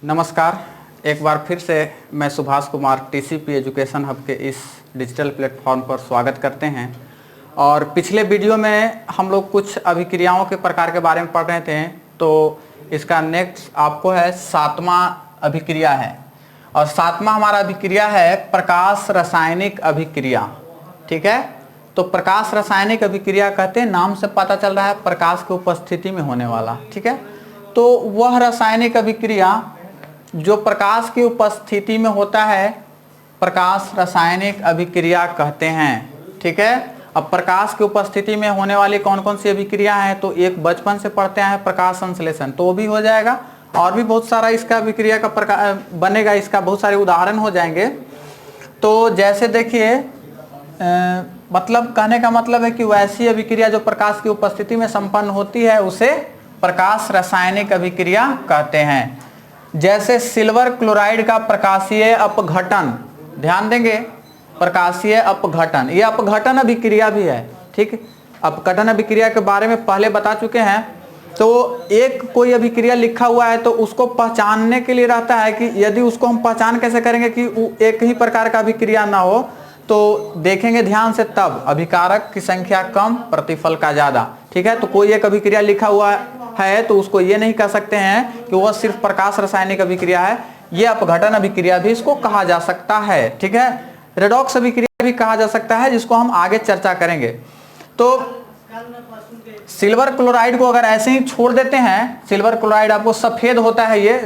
नमस्कार। एक बार फिर से मैं Subhash Kumar TCP education hub के इस डिजिटल प्लेटफॉर्म पर स्वागत करते हैं। और पिछले वीडियो में हम लोग कुछ अभिक्रियाओं के प्रकार के बारे में पढ़ रहे थे, तो इसका नेक्स्ट आपको है 7वां अभिक्रिया है। और 7वां हमारा अभिक्रिया है प्रकाश रासायनिक अभिक्रिया। ठीक है, तो प्रकाश रासायनिक अभिक्रिया कहते हैं, नाम से पता चल रहा है प्रकाश की उपस्थिति में होने वाला। ठीक है, तो वह रासायनिक अभिक्रिया जो प्रकाश की उपस्थिति में होता है प्रकाश रासायनिक अभिक्रिया कहते हैं। ठीक है, अब प्रकाश की उपस्थिति में होने वाली कौन कौन सी अभिक्रिया हैं, तो एक बचपन से पढ़ते हैं प्रकाश संश्लेषण, तो वो भी हो जाएगा। और भी बहुत सारा इसका अभिक्रिया का प्रकार बनेगा, इसका बहुत सारे उदाहरण हो जाएंगे। तो जैसे देखिए, मतलब कहने का मतलब है कि वैसी अभिक्रिया जो प्रकाश की उपस्थिति में संपन्न होती है उसे प्रकाश रासायनिक अभिक्रिया कहते हैं। जैसे सिल्वर क्लोराइड का प्रकाशीय अपघटन, ध्यान देंगे, प्रकाशीय अपघटन, ये अपघटन अभिक्रिया भी है। ठीक, अपघटन अभिक्रिया के बारे में पहले बता चुके हैं। तो एक कोई अभिक्रिया लिखा हुआ है तो उसको पहचानने के लिए रहता है कि यदि उसको हम पहचान कैसे करेंगे कि एक ही प्रकार का अभिक्रिया ना हो, तो देखेंगे ध्यान से, तब अभिकारक की संख्या कम प्रतिफल का ज्यादा। ठीक है, तो कोई एक अभिक्रिया लिखा हुआ है तो उसको ये नहीं कह सकते हैं कि वह सिर्फ प्रकाश रासायनिक अभिक्रिया है, ये अपघटन अभिक्रिया भी इसको कहा जा सकता है। ठीक है, रेडॉक्स अभिक्रिया भी कहा जा सकता है, जिसको हम आगे चर्चा करेंगे। तो सिल्वर क्लोराइड को अगर ऐसे ही छोड़ देते हैं, सिल्वर क्लोराइड आपको सफेद होता है, ये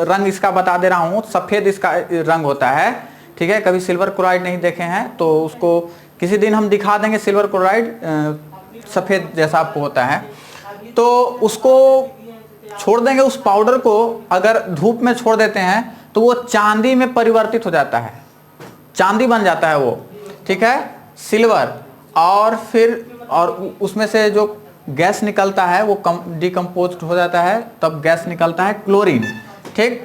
रंग इसका बता दे रहा हूं, सफेद इसका रंग होता है। ठीक है, कभी सिल्वर क्लोराइड नहीं देखे हैं तो उसको किसी दिन हम दिखा देंगे। सिल्वर क्लोराइड सफेद जैसा आपको होता है, तो उसको छोड़ देंगे। उस पाउडर को अगर धूप में छोड़ देते हैं तो वो चांदी में परिवर्तित हो जाता है, चांदी बन जाता है वो। ठीक है, सिल्वर, और फिर उसमें से जो गैस निकलता है वो डिकम्पोज हो जाता है, तब गैस निकलता है क्लोरीन। ठीक,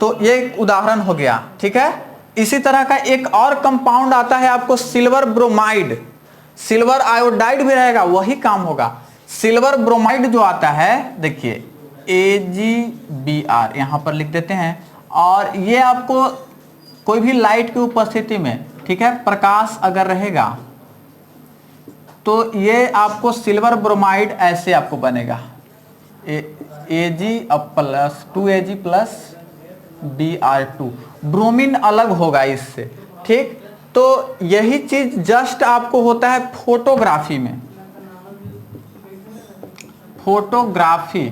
तो ये एक उदाहरण हो गया। ठीक है, इसी तरह का एक और कंपाउंड आता है आपको सिल्वर ब्रोमाइड, सिल्वर आयोडाइड भी रहेगा, वही काम होगा। सिल्वर ब्रोमाइड जो आता है, देखिए AgBr यहां पर लिख देते हैं, और ये आपको कोई भी लाइट की उपस्थिति में, ठीक है, प्रकाश अगर रहेगा तो ये आपको सिल्वर ब्रोमाइड ऐसे आपको बनेगा, Ag plus 2Ag plus Br2, bromine अलग होगा इससे। ठीक, तो यही चीज जस्ट आपको होता है फोटोग्राफी में, फोटोग्राफी।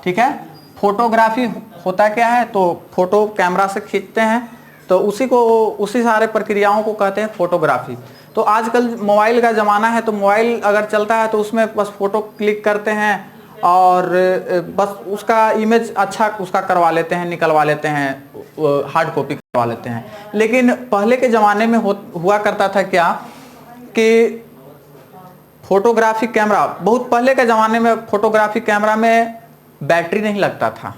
ठीक है, फोटोग्राफी होता क्या है, तो फोटो कैमरा से खींचते हैं, तो उसी सारे प्रक्रियाओं को कहते हैं फोटोग्राफी। तो आजकल मोबाइल का ज़माना है, तो मोबाइल अगर चलता है तो उसमें बस फोटो क्लिक करते हैं और बस उसका इमेज अच्छा उसका करवा लेते हैं, निकलवा लेते हैं, हार्ड कॉपी करवा लेते हैं। लेकिन पहले के ज़माने में हुआ करता था क्या कि फोटोग्राफी कैमरा, बहुत पहले के ज़माने में फोटोग्राफी कैमरा में बैटरी नहीं लगता था।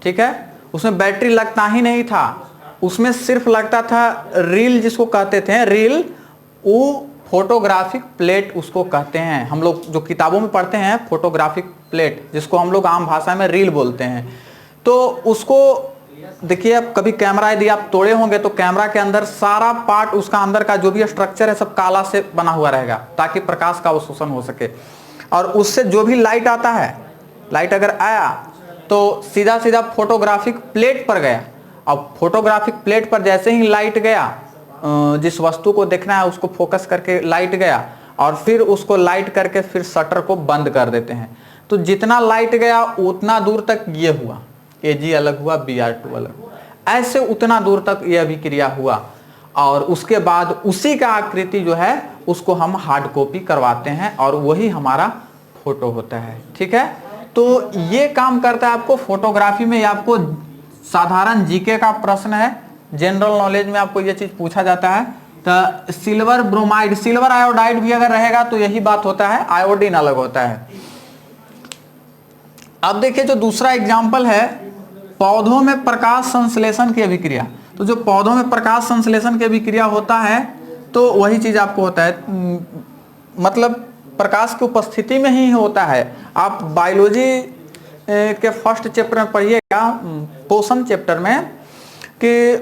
ठीक है, उसमें बैटरी लगता ही नहीं था, उसमें सिर्फ लगता था रील, जिसको कहते थे रील, वो फोटोग्राफिक प्लेट उसको कहते हैं। हम लोग जो किताबों में पढ़ते हैं फोटोग्राफिक प्लेट, जिसको हम लोग आम भाषा में रील बोलते हैं। तो उसको देखिए, अब कभी कैमरा यदि आप तोड़े होंगे तो कैमरा के अंदर सारा पार्ट, उसका अंदर का जो भी स्ट्रक्चर है सब काला से बना हुआ रहेगा, ताकि प्रकाश का अवशोषण हो सके। और उससे जो भी लाइट आता है, लाइट अगर आया तो सीधा सीधा फोटोग्राफिक प्लेट पर गया। अब फोटोग्राफिक प्लेट पर जैसे ही लाइट गया, जिस वस्तु को देखना है उसको फोकस करके लाइट गया, और फिर उसको लाइट करके फिर शटर को बंद कर देते हैं। तो जितना लाइट गया उतना दूर तक ये हुआ, Ag अलग हुआ, Br2 अलग हुआ, ऐसे उतना दूर तक ये अभिक्रिया हुआ। और उसके बाद उसी का आकृति जो है उसको हम हार्ड कॉपी करवाते हैं, और वही हमारा फोटो होता है। ठीक है, तो ये काम करता है आपको फोटोग्राफी में। आपको साधारण जीके का प्रश्न है, जनरल नॉलेज में आपको ये चीज पूछा जाता है। तो सिल्वर ब्रोमाइड, सिल्वर आयोडाइड भी अगर रहेगा तो यही बात होता है, आयोडीन अलग होता है। अब देखिए, जो दूसरा एग्जाम्पल है पौधों में प्रकाश संश्लेषण की अभिक्रिया। तो जो पौधों में प्रकाश संश्लेषण की अभिक्रिया होता है तो वही चीज आपको होता है, मतलब प्रकाश की उपस्थिति में ही होता है। आप बायोलॉजी के फर्स्ट चैप्टर में पढ़िएगा, पोषण चैप्टर में, कि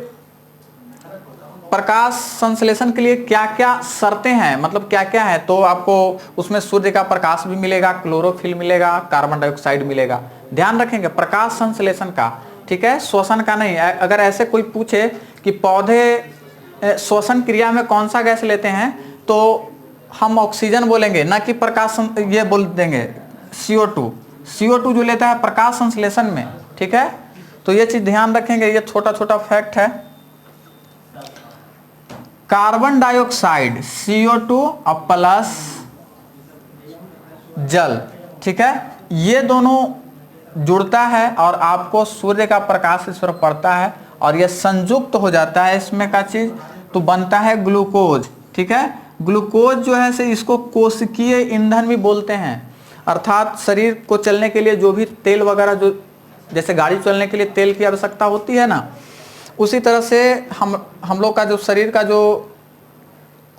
प्रकाश संश्लेषण के लिए क्या क्या शर्तें हैं, मतलब क्या क्या है। तो आपको उसमें सूर्य का प्रकाश भी मिलेगा, क्लोरोफिल मिलेगा, कार्बन डाइऑक्साइड मिलेगा। ध्यान रखेंगे प्रकाश संश्लेषण का, ठीक है, श्वसन का नहीं। अगर ऐसे कोई पूछे कि पौधे श्वसन क्रिया में कौन सा गैस लेते हैं, तो हम ऑक्सीजन बोलेंगे, ना कि प्रकाश, ये बोल देंगे CO2। CO2 जो लेता है प्रकाश संश्लेषण में, ठीक है। तो ये चीज ध्यान रखेंगे, ये छोटा छोटा फैक्ट है। कार्बन डाइऑक्साइड CO2 और प्लस जल, ठीक है, ये दोनों जुड़ता है और आपको सूर्य का प्रकाश इस पर पड़ता है और ये संयुक्त हो जाता है इसमें का चीज, तो बनता है ग्लूकोज, ठीक है। ग्लूकोज जो है से इसको कोशिकीय ईंधन भी बोलते हैं, अर्थात शरीर को चलने के लिए जो भी तेल वगैरह, जो जैसे गाड़ी चलने के लिए तेल की आवश्यकता होती है ना, उसी तरह से हम लोग का जो शरीर का जो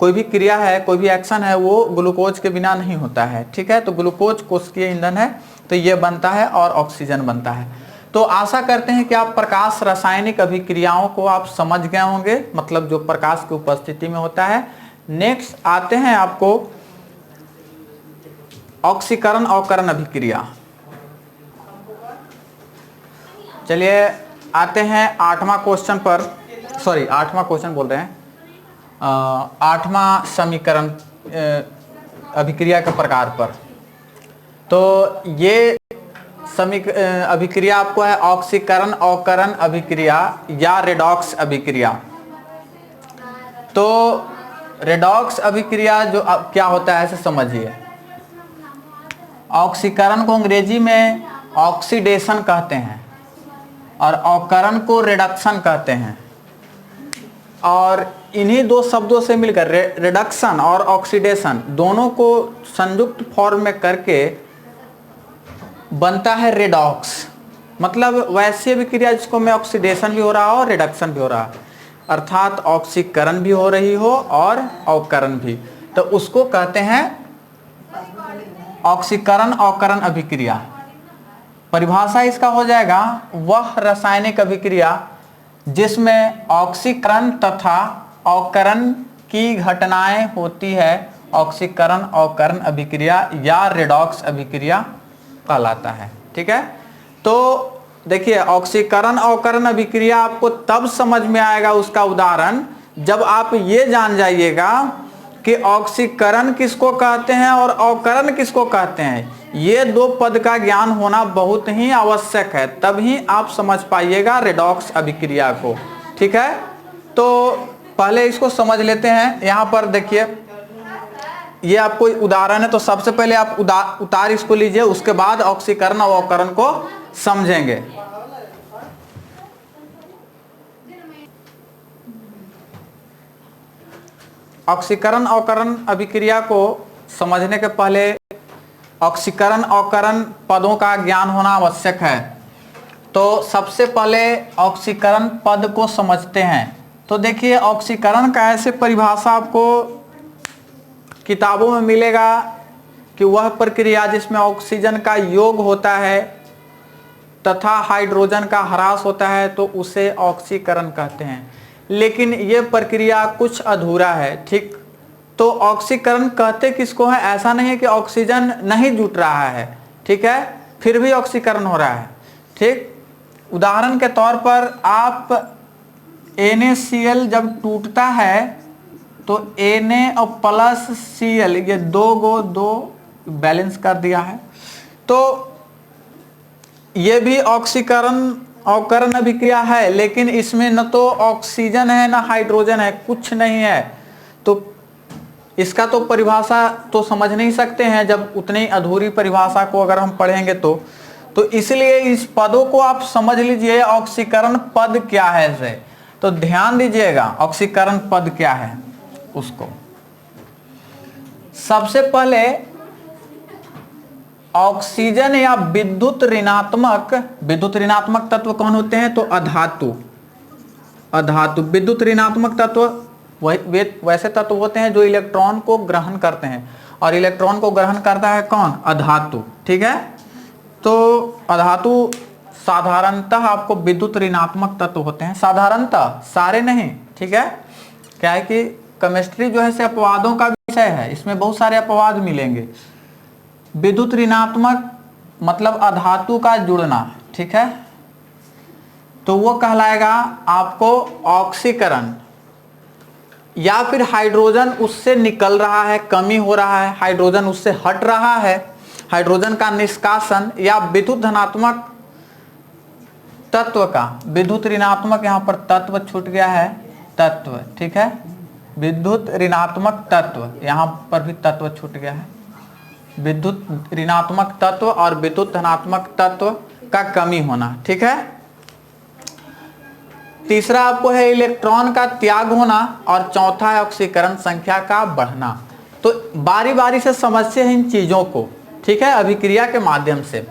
कोई भी क्रिया है, कोई भी एक्शन है, वो ग्लूकोज के बिना नहीं होता है, ठीक है। तो ग्लूकोज कोशिकीय ईंधन है, तो ये बनता है और ऑक्सीजन बनता है। तो आशा करते हैं कि आप प्रकाश रासायनिक अभिक्रियाओं को आप समझ गए होंगे, मतलब जो प्रकाश की उपस्थिति में होता है। नेक्स्ट आते हैं आपको ऑक्सीकरण अवकरण अभिक्रिया। चलिए आते हैं 8वां क्वेश्चन पर, सॉरी 8वां क्वेश्चन बोल रहे हैं, 8वां समीकरण अभिक्रिया के प्रकार पर। तो ये अभिक्रिया आपको है ऑक्सीकरण अवकरण अभिक्रिया या रेडॉक्स अभिक्रिया। तो रेडॉक्स अभिक्रिया जो क्या होता है ऐसे समझिए। ऑक्सीकरण को अंग्रेजी में ऑक्सीडेशन कहते हैं और अवकरण को रिडक्शन कहते हैं, और इन्हीं दो शब्दों से मिलकर रिडक्शन और ऑक्सीडेशन दोनों को संयुक्त फॉर्म में करके बनता है रेडॉक्स। मतलब वैसी अभिक्रिया जिसको में ऑक्सीडेशन भी हो रहा हो और रिडक्शन भी हो रहा है, अर्थात ऑक्सीकरण भी हो रही हो और अवकरण भी, तो उसको कहते हैं ऑक्सीकरण अवकरण अभिक्रिया। परिभाषा इसका हो जाएगा वह रासायनिक अभिक्रिया जिसमें ऑक्सीकरण तथा अवकरण की घटनाएं होती है, ऑक्सीकरण अवकरण अभिक्रिया या रेडॉक्स अभिक्रिया कहलाता है, ठीक है। तो देखिए ऑक्सीकरण अवकरण अभिक्रिया आपको तब समझ में आएगा उसका उदाहरण जब आप ये जान जाइएगा कि ऑक्सीकरण किसको कहते हैं और अवकरण किसको कहते हैं। ये दो पद का ज्ञान होना बहुत ही आवश्यक है, तभी आप समझ पाइएगा रेडॉक्स अभिक्रिया को, ठीक है। तो पहले इसको समझ लेते हैं। यहाँ पर देखिए ये आपको उदाहरण है, तो सबसे पहले आप उतार इसको लीजिए, उसके बाद ऑक्सीकरण और अवकरण को समझेंगे। ऑक्सीकरण अवकरण अभिक्रिया को समझने के पहले ऑक्सीकरण अवकरण पदों का ज्ञान होना आवश्यक है। तो सबसे पहले ऑक्सीकरण पद को समझते हैं। तो देखिए ऑक्सीकरण का ऐसे परिभाषा आपको किताबों में मिलेगा कि वह प्रक्रिया जिसमें ऑक्सीजन का योग होता है तथा हाइड्रोजन का ह्रास होता है, तो उसे ऑक्सीकरण कहते हैं। लेकिन यह प्रक्रिया कुछ अधूरा है, ठीक। तो ऑक्सीकरण कहते किसको है, ऐसा नहीं है कि ऑक्सीजन नहीं जुट रहा है, ठीक है, फिर भी ऑक्सीकरण हो रहा है, ठीक। उदाहरण के तौर पर आप NaCl जब टूटता है तो Na और प्लस Cl ये दो बैलेंस कर दिया है, तो ये भी ऑक्सीकरण अवकरण अभिक्रिया है, लेकिन इसमें न तो ऑक्सीजन है न हाइड्रोजन है, कुछ नहीं है। तो इसका तो परिभाषा तो समझ नहीं सकते हैं जब उतनी अधूरी परिभाषा को अगर हम पढ़ेंगे तो इसलिए इस पदों को आप समझ लीजिए ऑक्सीकरण पद क्या है इसे। तो ध्यान दीजिएगा ऑक्सीकरण पद क्या है उसको। सबसे पहले ऑक्सीजन या विद्युत ऋणात्मक तत्व कौन होते हैं, तो अधातु विद्युत ऋणात्मक तत्व वैसे तत्व होते हैं जो इलेक्ट्रॉन को ग्रहण करते हैं, और इलेक्ट्रॉन को ग्रहण करता है कौन, अधातु, ठीक है। तो अधातु साधारणतः आपको विद्युत ऋणात्मक तत्व होते हैं, साधारणतः, सारे नहीं, ठीक है। क्या है कि केमिस्ट्री जो है से अपवादों का विषय है, इसमें बहुत सारे अपवाद मिलेंगे। विद्युत ऋणात्मक मतलब अधातु का जुड़ना, ठीक है, तो वो कहलाएगा आपको ऑक्सीकरण, या फिर हाइड्रोजन उससे निकल रहा है, कमी हो रहा है, हाइड्रोजन उससे हट रहा है, हाइड्रोजन का निष्कासन, या विद्युत धनात्मक तत्व का, विद्युत ऋणात्मक यहाँ पर तत्व छूट गया है, तत्व, ठीक है, विद्युत ऋणात्मक तत्व, यहाँ पर भी तत्व छूट गया है, विद्युत ऋणात्मक तत्व और विद्युत धनात्मक तत्व का कमी होना, ठीक है। तीसरा आपको है इलेक्ट्रॉन का त्याग होना, और चौथा है ऑक्सीकरण संख्या का बढ़ना। तो बारी बारी से समझते हैं इन चीजों को, ठीक है, अभिक्रिया के माध्यम से।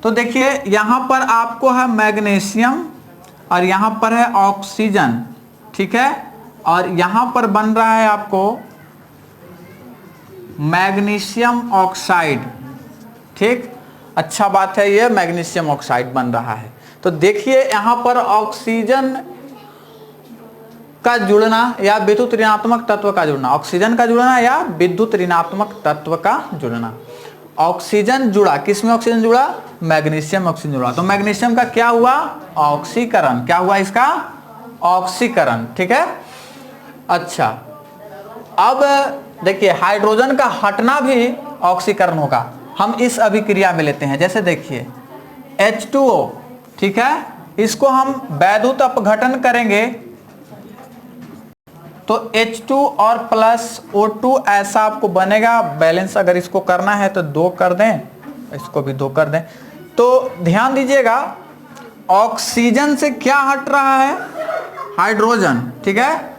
तो देखिए यहां पर आपको है मैग्नीशियम और यहां पर है ऑक्सीजन, ठीक है, और यहां पर बन रहा है आपको मैग्नीशियम ऑक्साइड, ठीक, अच्छा बात है, ये मैग्नीशियम ऑक्साइड बन रहा है। तो देखिए यहां पर ऑक्सीजन का जुड़ना या विद्युत ऋणात्मक तत्व का जुड़ना, ऑक्सीजन का जुड़ना या विद्युत ऋणात्मक तत्व का जुड़ना। ऑक्सीजन जुड़ा, किसमें ऑक्सीजन जुड़ा, मैग्नीशियम ऑक्सीजन जुड़ा, तो मैग्नीशियम का क्या हुआ, ऑक्सीकरण, क्या हुआ इसका, ऑक्सीकरण, ठीक है। अच्छा, अब देखिए हाइड्रोजन का हटना भी ऑक्सीकरण होगा, हम इस अभिक्रिया में लेते हैं। जैसे देखिए H2O, ठीक है, इसको हम वैद्युत अपघटन करेंगे तो H2 और प्लस O2 ऐसा आपको बनेगा। बैलेंस अगर इसको करना है तो 2 कर दें, इसको भी 2 कर दें। तो ध्यान दीजिएगा ऑक्सीजन से क्या हट रहा है, हाइड्रोजन, ठीक है,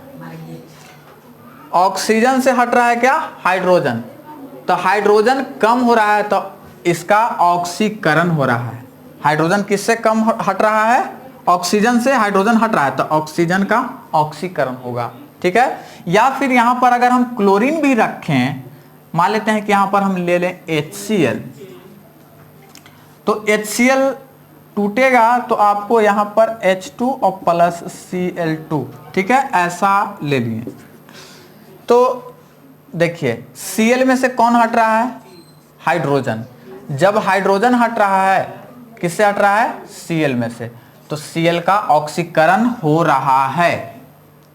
ऑक्सीजन से हट रहा है क्या, हाइड्रोजन। तो हाइड्रोजन कम हो रहा है तो इसका ऑक्सीकरण हो रहा है। हाइड्रोजन किससे कम हट रहा है, ऑक्सीजन से हाइड्रोजन हट रहा है तो ऑक्सीजन का ऑक्सीकरण होगा, ठीक है। या फिर यहां पर अगर हम क्लोरीन भी रखें, मान लेते हैं कि यहां पर हम ले लें HCl, तो HCl टूटेगा तो आपको यहां पर H2 और प्लस Cl2, ठीक है, ऐसा ले लिए। तो देखिए Cl में से कौन हट रहा है, हाइड्रोजन। जब हाइड्रोजन हट रहा है, किससे हट रहा है, Cl में से, तो Cl का ऑक्सीकरण हो रहा है।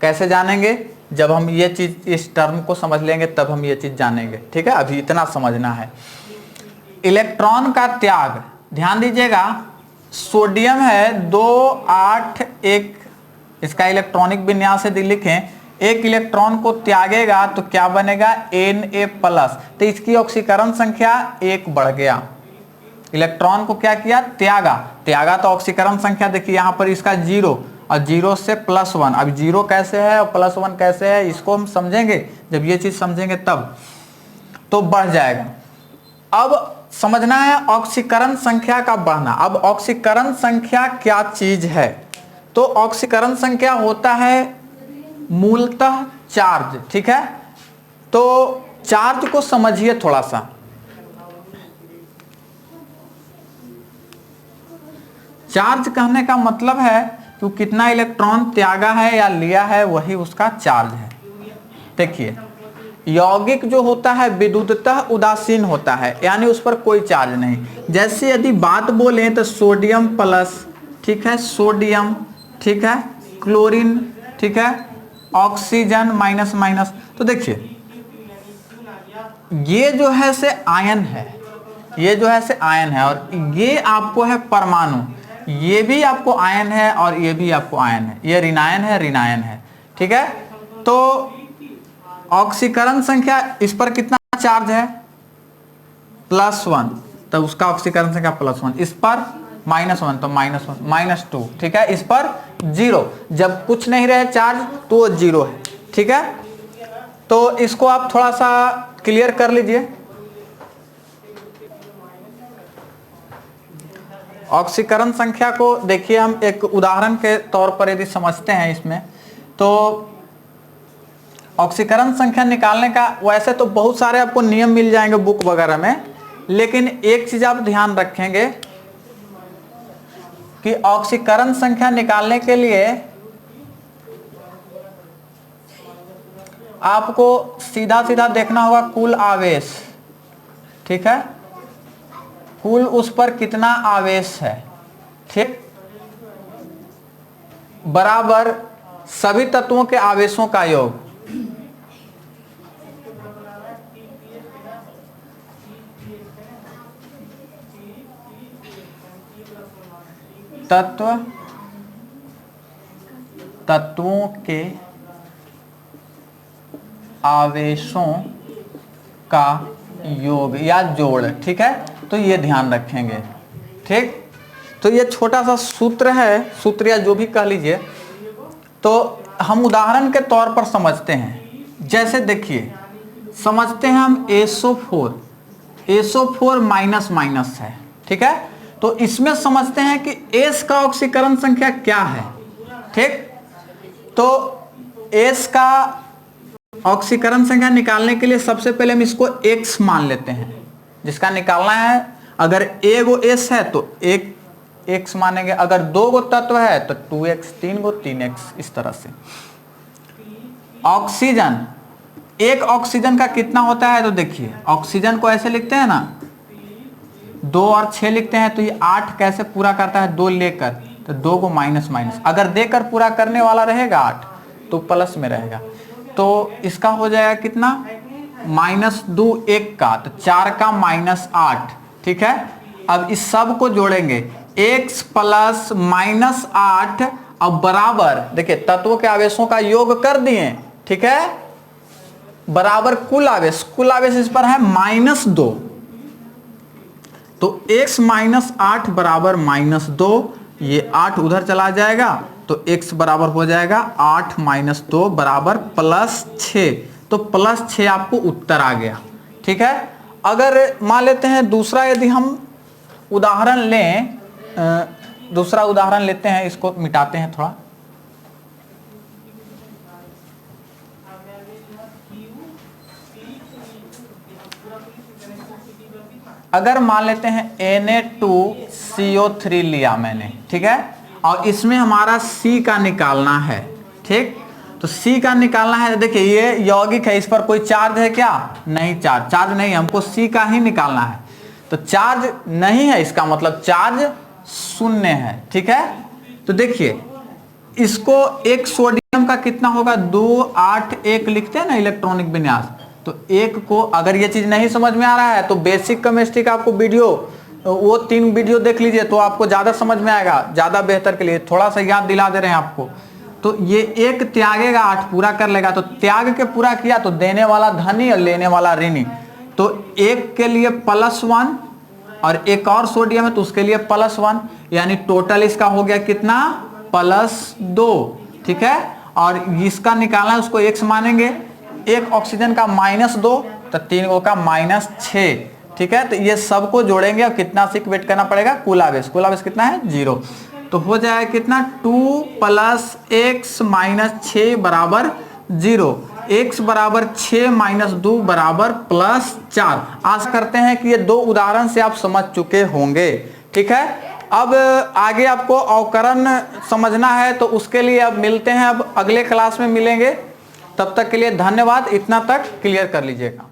कैसे जानेंगे, जब हम ये चीज, इस टर्म को समझ लेंगे तब हम ये चीज जानेंगे, ठीक है, अभी इतना समझना है। इलेक्ट्रॉन का त्याग, ध्यान दीजिएगा, सोडियम है 281, इसका इलेक्ट्रॉनिक विन्यास यदि लिखें, एक इलेक्ट्रॉन को त्यागेगा तो क्या बनेगा, Na+, तो इसकी ऑक्सीकरण संख्या 1 बढ़ गया। इलेक्ट्रॉन को क्या किया, त्यागा तो ऑक्सीकरण संख्या देखिए यहां पर इसका 0 और 0 से +1। अब 0 कैसे है और +1 कैसे है, इसको हम समझेंगे, जब ये चीज समझेंगे तब तो बढ़ जाएगा। अब समझना है ऑक्सीकरण संख्या का बढ़ना। अब ऑक्सीकरण संख्या क्या चीज है, तो ऑक्सीकरण संख्या होता है मूलतः चार्ज, ठीक है। तो चार्ज को समझिए थोड़ा सा, चार्ज कहने का मतलब है कि कितना इलेक्ट्रॉन त्यागा है या लिया है, वही उसका चार्ज है। देखिए यौगिक जो होता है विद्युततः उदासीन होता है, यानी उस पर कोई चार्ज नहीं। जैसे यदि बात बोलें तो सोडियम प्लस, ठीक है, सोडियम, ठीक है, क्लोरीन, ठीक है, ऑक्सीजन माइनस माइनस। तो देखिए ये जो है से आयन है, ये जो है से आयन है, और ये आपको है परमाणु, ये भी आपको आयन है और ये भी आपको आयन है, ये ऋणायन है, ऋणायन है, ठीक है। तो ऑक्सीकरण संख्या इस पर कितना चार्ज है, +1, तो उसका ऑक्सीकरण संख्या +1, इस पर -1 तो -1, -2, ठीक है, इस पर 0, जब कुछ नहीं रहे चार्ज तो 0 है, ठीक है। तो इसको आप थोड़ा सा क्लियर कर लीजिए। ऑक्सीकरण संख्या को देखिए हम एक उदाहरण के तौर पर यदि समझते हैं इसमें, तो ऑक्सीकरण संख्या निकालने का वैसे तो बहुत सारे आपको नियम मिल जाएंगे बुक वगैरह में, लेकिन एक चीज आप ध्यान रखेंगे कि ऑक्सीकरण संख्या निकालने के लिए आपको सीधा सीधा देखना होगा कुल आवेश, ठीक है, कुल उस पर कितना आवेश है, ठीक, बराबर सभी तत्वों के आवेशों का योग। तत्वों के आवेशों का योग या जोड़, ठीक है, तो ये ध्यान रखेंगे, ठीक। तो ये छोटा सा सूत्र है, सूत्र या जो भी कह लीजिए, तो हम उदाहरण के तौर पर समझते हैं। जैसे देखिए, समझते हैं हम SO4 माइनस माइनस है, ठीक है, तो इसमें समझते हैं कि S का ऑक्सीकरण संख्या क्या है, ठीक। तो S का ऑक्सीकरण संख्या निकालने के लिए सबसे पहले हम इसको X मान लेते हैं, जिसका निकालना है। अगर एक गो S है तो एक X मानेंगे, अगर 2 गो तत्व है तो 2X, 3 गो 3X, इस तरह से। ऑक्सीजन, एक ऑक्सीजन का कितना होता है, तो देखिए ऑक्सीजन को ऐसे लिखते हैं ना, 2 और 6 लिखते हैं, तो ये 8 कैसे पूरा करता है, 2 लेकर, तो 2 को माइनस माइनस, अगर देकर पूरा करने वाला रहेगा 8 तो प्लस में रहेगा, तो इसका हो जाएगा कितना, -2 1 का, तो 4 का -8, ठीक है। अब इस सब को जोड़ेंगे, x प्लस -8, अब बराबर, देखिए तत्वों के आवेशों का योग कर दिए, ठीक है, बराबर कुल आवेश, कुल आवेश इस पर है -2, तो x -8 बराबर -2, ये 8 उधर चला जाएगा, तो x बराबर हो जाएगा 8 - 2 बराबर +6, तो +6 आपको उत्तर आ गया, ठीक है। अगर मान लेते हैं दूसरा, यदि हम उदाहरण लें, दूसरा उदाहरण लेते हैं, इसको मिटाते हैं थोड़ा। अगर मान लेते हैं Na2CO3 लिया मैंने, ठीक है, और इसमें हमारा C का निकालना है, ठीक, तो C का निकालना है। देखिए ये यौगिक है, इस पर कोई चार्ज है क्या, नहीं, चार्ज नहीं, हमको C का ही निकालना है, तो चार्ज नहीं है, इसका मतलब चार्ज 0 है, ठीक है। तो देखिए इसको एक सोडियम का कितना होगा, 2 8 1 लिखते हैं ना इलेक्ट्रॉनिक विन्यास, तो एक को, अगर ये चीज नहीं समझ में आ रहा है तो बेसिक केमिस्ट्री का आपको वीडियो, वो 3 वीडियो देख लीजिए, तो आपको ज्यादा समझ में आएगा, ज्यादा बेहतर के लिए थोड़ा सा याद दिला दे रहे हैं आपको। तो ये एक त्यागेगा, 8 पूरा कर लेगा, तो त्याग के पूरा किया तो देने वाला धनी और लेने वाला ऋणी, तो एक के लिए +1 और एक और सोडियम है तो उसके लिए +1, यानी टोटल इसका हो गया कितना, +2, ठीक है। और इसका निकालना है, उसको x मानेंगे, एक ऑक्सीजन का -2, तो 3 गो का -6, ठीक है। तो ये सबको जोड़ेंगे और कितना से वेट करना पड़ेगा, कुल आवेश, कुल आवेश कितना है, 0, तो हो जाएगा कितना, 2 + x - 6 बराबर 0, x बराबर 6 - 2 बराबर +4। आशा करते हैं कि ये 2 उदाहरण से आप समझ चुके होंगे, ठीक है। अब आगे आपको अवकरण समझना है, तो उसके लिए अब मिलते हैं, अब अगले क्लास में मिलेंगे, तब तक के लिए धन्यवाद, इतना तक क्लियर कर लीजिएगा।